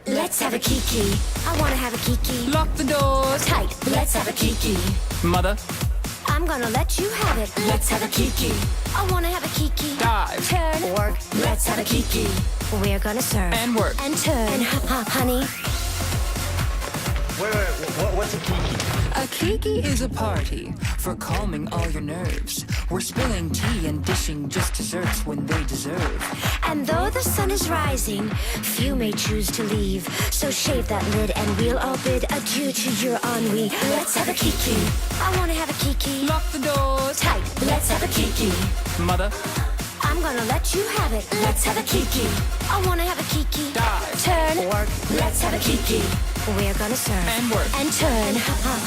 Let's have a kiki. I wanna have a kiki. Lock the doors. Tight. Let's have a kiki. Mother, I'm gonna let you have it. Let's have a kiki. I wanna have a kiki. dive. Turn. Work. Let's have a kiki. We're gonna serve. And work. And turn. And honey. Wait, what's a kiki? A kiki is a party for calming all your nerves. We're spilling tea and dishing just desserts when they deserve. And though the sun is rising, few may choose to leave. So shave that lid and we'll all bid adieu to your ennui. Let's have a kiki. I wanna have a kiki. Lock the doors. Tight. Let's have a kiki. Mother, I'm gonna let you have it. Let's have a kiki. I wanna have a kiki. dive. Turn. Work. Let's have a kiki. We're gonna serve. And work. And turn.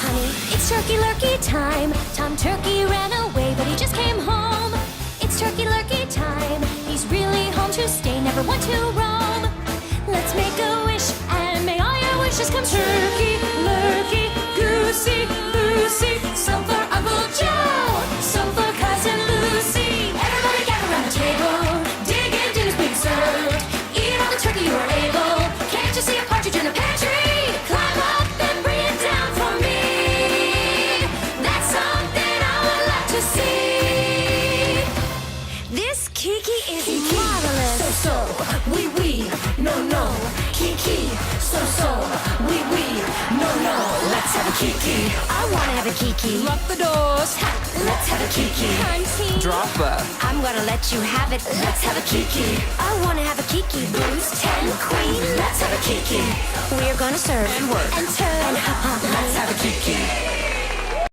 Honey, it's turkey lurkey time. Tom Turkey ran away, but he just came home. It's turkey lurkey time. He's really home to stay, never want to roam. Let's make a wish, and may all your wishes come true. Turkey, lurkey, goosey, loosey. Some for Uncle Joe, some for Cousin Lucy. Everybody gather around the table. Dig in, dinner's being served. Eat all the turkey you're able. Can't you see a partridge in the pantry? Climb up and bring it down for me. That's something I would like to see. This kiki is marvelous. So, wee, no. Kiki, so, wee, no. Let's have a kiki. I wanna have a kiki. Lock the doors. Let's have a kiki. Hunty. Drop the. I'm gonna let you have it. Let's have a kiki. I wanna have a kiki. Blues 10 queen. Let's have a kiki. We're gonna serve And work. and turn. Let's have a kiki.